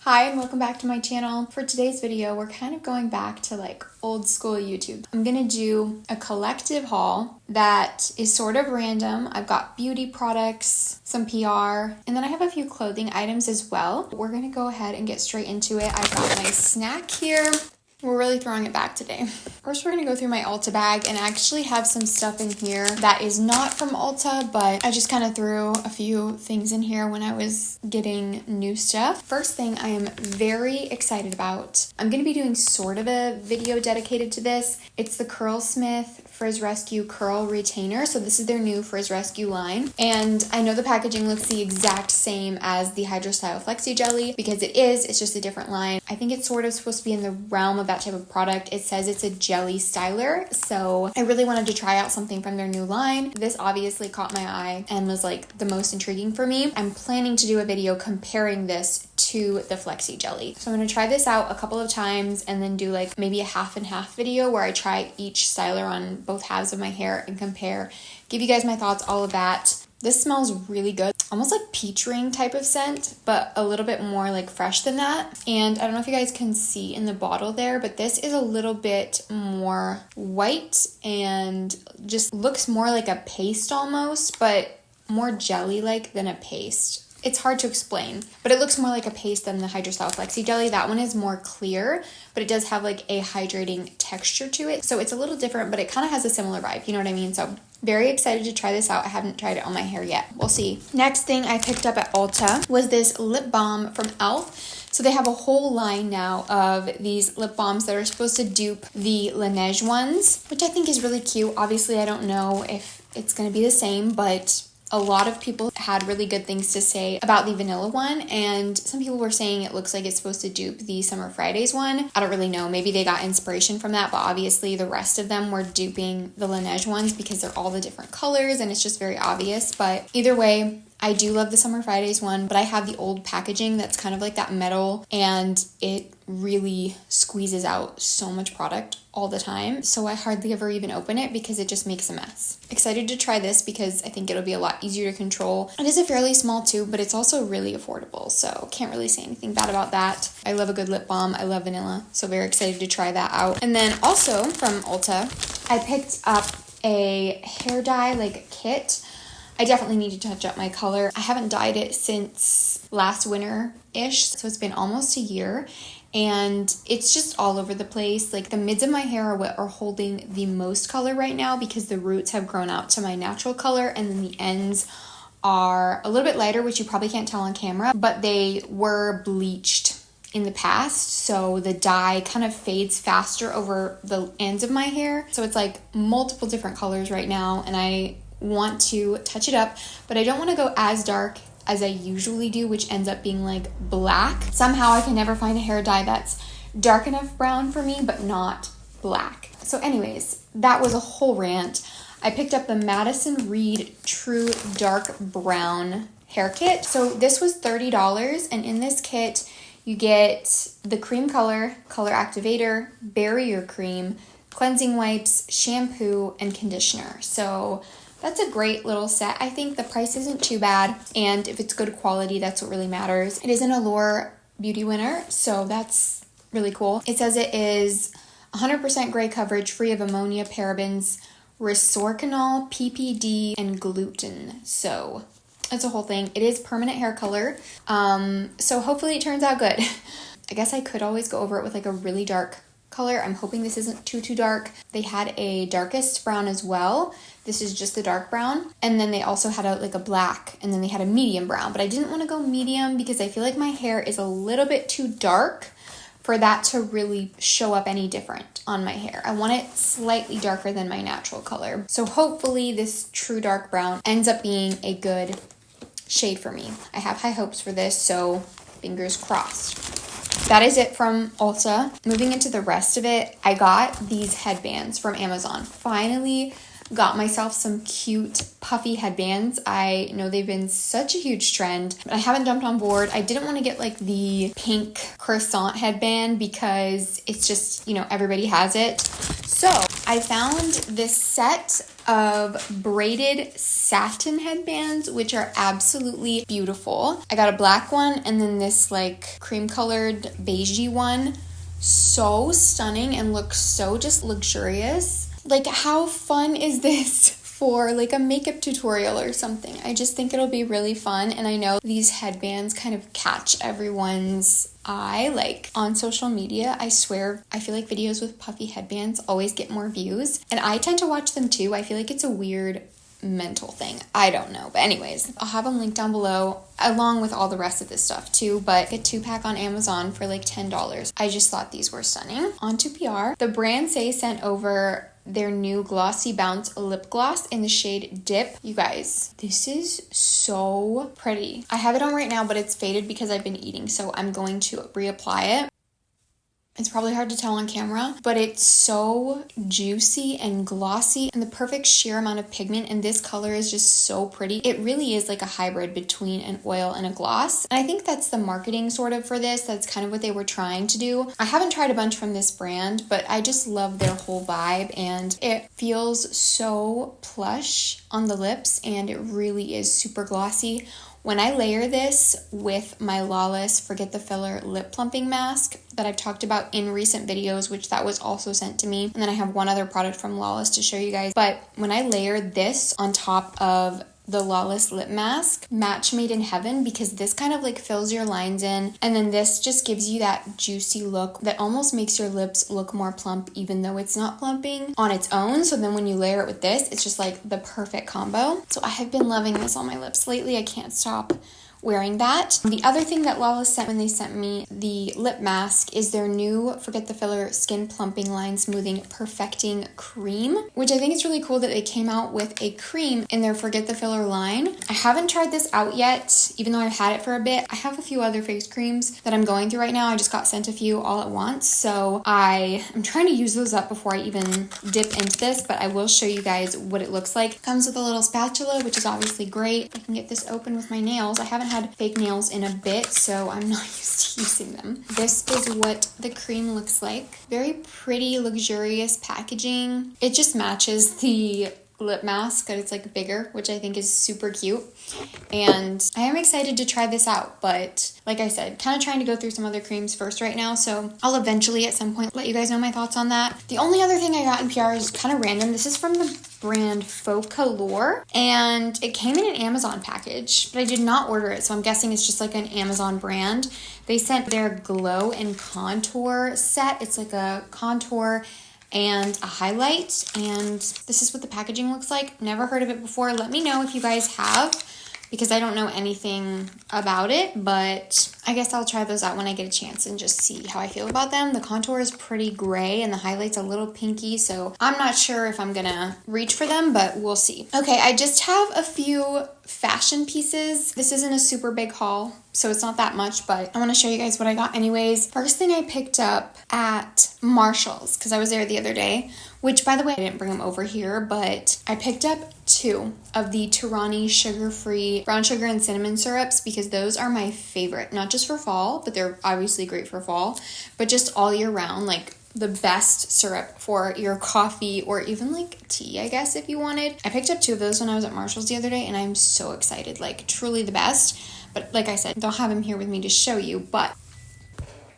Hi and welcome back to my channel. For today's video, we're kind of going back to like old school YouTube. I'm gonna do a collective haul that is sort of random. I've got beauty products, some PR, and then I have a few clothing items as well. We're gonna go ahead and get straight into it. I've got my snack here. We're really throwing it back today. First, we're gonna go through my Ulta bag and I actually have some stuff in here that is not from Ulta, but I just kind of threw a few things in here when I was getting new stuff. First thing I am very excited about. I'm gonna be doing sort of a video dedicated to this. It's the Curlsmith Frizz Rescue Curl Retainer. So this is their new Frizz Rescue line. And I know the packaging looks the exact same as the Hydrostyle Flexi Jelly because it is, it's just a different line. I think it's sort of supposed to be in the realm of that type of product. It says it's a jelly styler, so I really wanted to try out something from their new line. This obviously caught my eye and was like the most intriguing for me. I'm planning to do a video comparing this to the Flexi Jelly. So I'm going to try this out a couple of times and then do like maybe a half and half video where I try each styler on both halves of my hair and compare, give you guys my thoughts, all of that. This smells really good. Almost like peach ring type of scent, but a little bit more like fresh than that. And I don't know if you guys can see in the bottle there, but this is a little bit more white and just looks more like a paste almost, but more jelly-like than a paste. It's hard to explain, but it looks more like a paste than the Hydrostyle Flexi Jelly. That one is more clear, but it does have like a hydrating texture to it. So it's a little different, but it kind of has a similar vibe. You know what I mean? So very excited to try this out. I haven't tried it on my hair yet. We'll see. Next thing I picked up at Ulta was this lip balm from e.l.f. So they have a whole line now of these lip balms that are supposed to dupe the Laneige ones, which I think is really cute. Obviously, I don't know if it's going to be the same, but a lot of people had really good things to say about the vanilla one, and some people were saying it looks like it's supposed to dupe the Summer Fridays one. I don't really know. Maybe they got inspiration from that, but obviously the rest of them were duping the Laneige ones because they're all the different colors and it's just very obvious. But either way, I do love the Summer Fridays one, but I have the old packaging that's kind of like that metal, and it really squeezes out so much product all the time. So I hardly ever even open it because it just makes a mess. Excited to try this because I think it'll be a lot easier to control. It is a fairly small tube, but it's also really affordable. So can't really say anything bad about that. I love a good lip balm. I love vanilla. So very excited to try that out. And then also from Ulta, I picked up a hair dye like kit. I definitely need to touch up my color. I haven't dyed it since last winter-ish, so it's been almost a year, and it's just all over the place. Like the mids of my hair are what are holding the most color right now because the roots have grown out to my natural color, and then the ends are a little bit lighter, which you probably can't tell on camera, but they were bleached in the past, so the dye kind of fades faster over the ends of my hair. So it's like multiple different colors right now, and I want to touch it up, but I don't want to go as dark as I usually do, which ends up being like black. Somehow I can never find a hair dye that's dark enough brown for me, but not black. So anyways, that was a whole rant. I picked up the Madison Reed True Dark Brown hair kit. So this was $30, and in this kit you get the cream color activator, barrier cream, cleansing wipes, shampoo, and conditioner. So that's a great little set. I think the price isn't too bad, and if it's good quality, that's what really matters. It is an Allure Beauty winner, so that's really cool. It says it is 100% gray coverage, free of ammonia, parabens, resorcinol, PPD, and gluten. So it's a whole thing. It is permanent hair color, so hopefully it turns out good. I guess I could always go over it with like a really dark color. I'm hoping this isn't too dark. They had a darkest brown as well. This is just the dark brown. And then they also had a black, and then they had a medium brown, but I didn't want to go medium because I feel like my hair is a little bit too dark for that to really show up any different on my hair. I want it slightly darker than my natural color. So hopefully this true dark brown ends up being a good shade for me. I have high hopes for this, so fingers crossed. That is it from Ulta. Moving into the rest of it, I got these headbands from Amazon. Finally got myself some cute puffy headbands. I know they've been such a huge trend, but I haven't jumped on board. I didn't want to get like the pink croissant headband because it's just, you know, everybody has it. So I found this set of braided satin headbands, which are absolutely beautiful. I got a black one and then this like cream colored beigey one. So stunning and looks so just luxurious. Like, how fun is this for like a makeup tutorial or something? I just think it'll be really fun. And I know these headbands kind of catch everyone's eye, like on social media. I swear, I feel like videos with puffy headbands always get more views, and I tend to watch them too. I feel like it's a weird mental thing. I don't know. But anyways, I'll have them linked down below along with all the rest of this stuff too. But a 2-pack on Amazon for like $10. I just thought these were stunning. On to PR. The brand Saie sent over their new Glossy Bounce lip gloss in the shade Dip. You guys, this is so pretty. I have it on right now, but it's faded because I've been eating, so I'm going to reapply it. It's probably hard to tell on camera, but it's so juicy and glossy and the perfect sheer amount of pigment, and this color is just so pretty. It really is like a hybrid between an oil and a gloss, and I think that's the marketing sort of for this. That's kind of what they were trying to do. I haven't tried a bunch from this brand, but I just love their whole vibe, and it feels so plush on the lips, and it really is super glossy. When I layer this with my Lawless Forget the Filler lip plumping mask that I've talked about in recent videos, which that was also sent to me, and then I have one other product from Lawless to show you guys, but when I layer this on top of the Lawless lip mask, match made in heaven, because this kind of like fills your lines in, and then this just gives you that juicy look that almost makes your lips look more plump even though it's not plumping on its own. So then when you layer it with this, it's just like the perfect combo. So I have been loving this on my lips lately. I can't stop wearing that. The other thing that Lawless sent when they sent me the lip mask is their new Forget the Filler Skin Plumping Line Smoothing Perfecting Cream, which I think is really cool that they came out with a cream in their Forget the Filler line. I haven't tried this out yet, even though I've had it for a bit. I have a few other face creams that I'm going through right now. I just got sent a few all at once, so I am trying to use those up before I even dip into this, but I will show you guys what it looks like. It comes with a little spatula, which is obviously great. I can get this open with my nails. I haven't had fake nails in a bit, so I'm not used to using them. This is what the cream looks like. Very pretty, luxurious packaging. It just matches the lip mask, that it's like bigger, which I think is super cute, and I am excited to try this out. But like I said, kind of trying to go through some other creams first right now, so I'll eventually at some point let you guys know my thoughts on that. The only other thing I got in PR is kind of random. This is from the brand Focalure, and it came in an Amazon package, but I did not order it, so I'm guessing it's just like an Amazon brand. They sent their Glow and Contour set. It's like a contour and a highlight, and this is what the packaging looks like. Never heard of it before. Let me know if you guys have, because I don't know anything about it, but I guess I'll try those out when I get a chance and just see how I feel about them. The contour is pretty gray and the highlight's a little pinky, so I'm not sure if I'm gonna reach for them, but we'll see. Okay, I just have a few fashion pieces. This isn't a super big haul, so it's not that much, but I want to show you guys what I got anyways. First thing I picked up at Marshall's, because I was there the other day, which by the way, I didn't bring them over here, but I picked up 2 of the Tirani sugar-free brown sugar and cinnamon syrups, because those are my favorite, not just for fall, but they're obviously great for fall, but just all year round, like the best syrup for your coffee or even like tea, I guess, if you wanted. I picked up 2 of those when I was at Marshall's the other day, and I'm so excited, like truly the best. But like I said, don't have them here with me to show you, but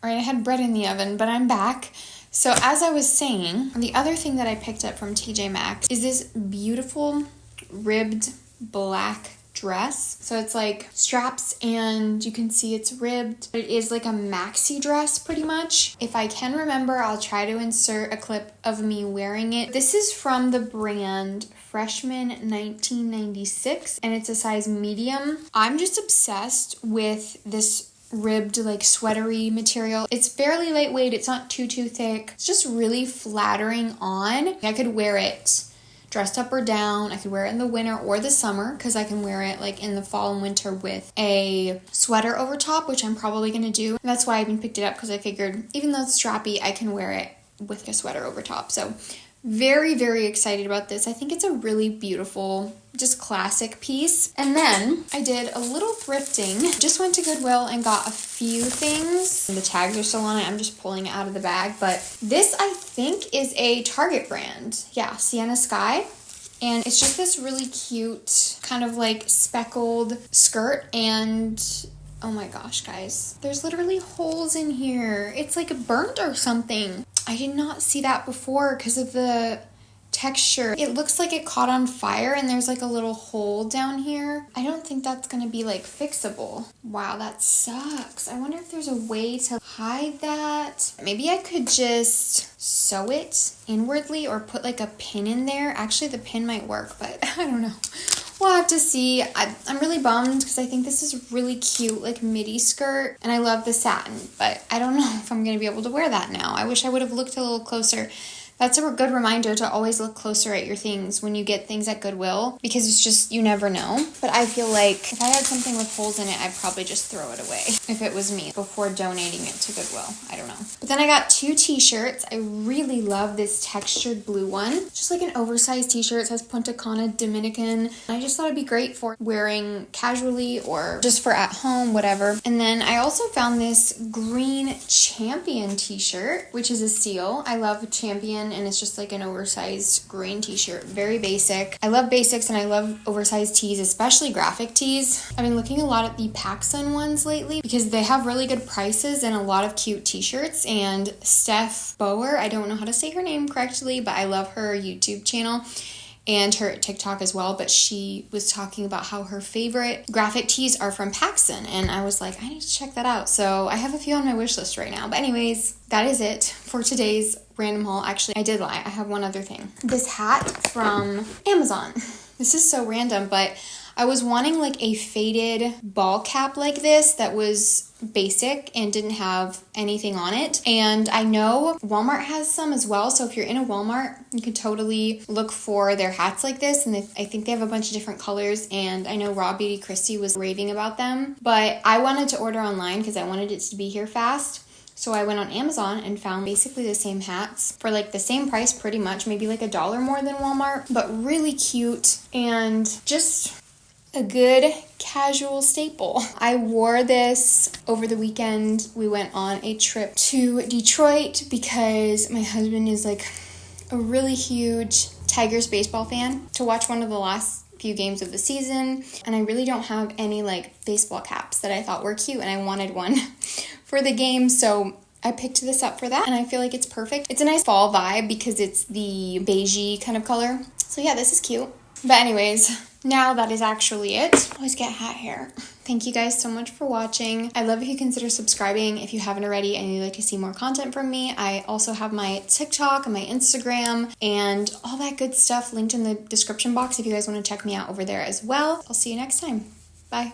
all right, I had bread in the oven, but I'm back. So as I was saying, the other thing that I picked up from TJ Maxx is this beautiful ribbed black dress. So it's like straps and you can see it's ribbed. It is like a maxi dress pretty much. If I can remember, I'll try to insert a clip of me wearing it. This is from the brand Freshman 1996 and it's a size medium. I'm just obsessed with this ribbed like sweatery material. It's fairly lightweight. It's not too thick. It's just really flattering on. I could wear it dressed up or down. I could wear it in the winter or the summer because I can wear it like in the fall and winter with a sweater over top, which I'm probably going to do. And that's why I even picked it up, because I figured even though it's strappy, I can wear it with a sweater over top. So Very, very excited about this. I think it's a really beautiful, just classic piece. And then I did a little thrifting. Just went to Goodwill and got a few things. The tags are still on it. I'm just pulling it out of the bag. But this, I think, is a Target brand. Yeah, Sienna Sky. And it's just this really cute kind of like speckled skirt. And oh my gosh, guys, there's literally holes in here. It's like burnt or something. I did not see that before because of the texture. It looks like it caught on fire and there's like a little hole down here. I don't think that's gonna be like fixable. Wow, that sucks. I wonder if there's a way to hide that. Maybe I could just sew it inwardly or put like a pin in there. Actually, the pin might work, but I don't know. We'll have to see. I'm really bummed because I think this is really cute, like midi skirt, and I love the satin, but I don't know if I'm going to be able to wear that now. I wish I would have looked a little closer. That's a good reminder to always look closer at your things when you get things at Goodwill, because it's just, you never know. But I feel like if I had something with holes in it, I'd probably just throw it away if it was me before donating it to Goodwill. I don't know. But then I got 2 t-shirts. I really love this textured blue one. Just like an oversized t-shirt. It says Punta Cana Dominican. I just thought it'd be great for wearing casually or just for at home, whatever. And then I also found this green Champion t-shirt, which is a seal. I love Champion, and it's just like an oversized green t-shirt. Very basic. I love basics and I love oversized tees, especially graphic tees. I've been looking a lot at the PacSun ones lately because they have really good prices and a lot of cute t-shirts. And Steph Bower, I don't know how to say her name correctly, but I love her YouTube channel and her TikTok as well, but she was talking about how her favorite graphic tees are from PacSun, and I was like, I need to check that out. So I have a few on my wish list right now. But anyways, that is it for today's random haul. Actually, I did lie. I have one other thing. This hat from Amazon. This is so random, but I was wanting like a faded ball cap like this that was basic and didn't have anything on it. And I know Walmart has some as well. So if you're in a Walmart, you can totally look for their hats like this. And I think they have a bunch of different colors. And I know Raw Beauty Christy was raving about them. But I wanted to order online because I wanted it to be here fast. So I went on Amazon and found basically the same hats for like the same price pretty much, maybe like $1 more than Walmart, but really cute and just a good casual staple. I wore this over the weekend. We went on a trip to Detroit because my husband is like a really huge Tigers baseball fan, to watch one of the last few games of the season, and I really don't have any like baseball caps that I thought were cute, and I wanted one for the game, so I picked this up for that, and I feel like it's perfect. It's a nice fall vibe because it's the beigey kind of color. So yeah, this is cute. But anyways, now that is actually it. Always get hat hair. Thank you guys so much for watching. I love if you consider subscribing if you haven't already and you'd like to see more content from me. I also have my TikTok and my Instagram and all that good stuff linked in the description box if you guys want to check me out over there as well. I'll see you next time. Bye.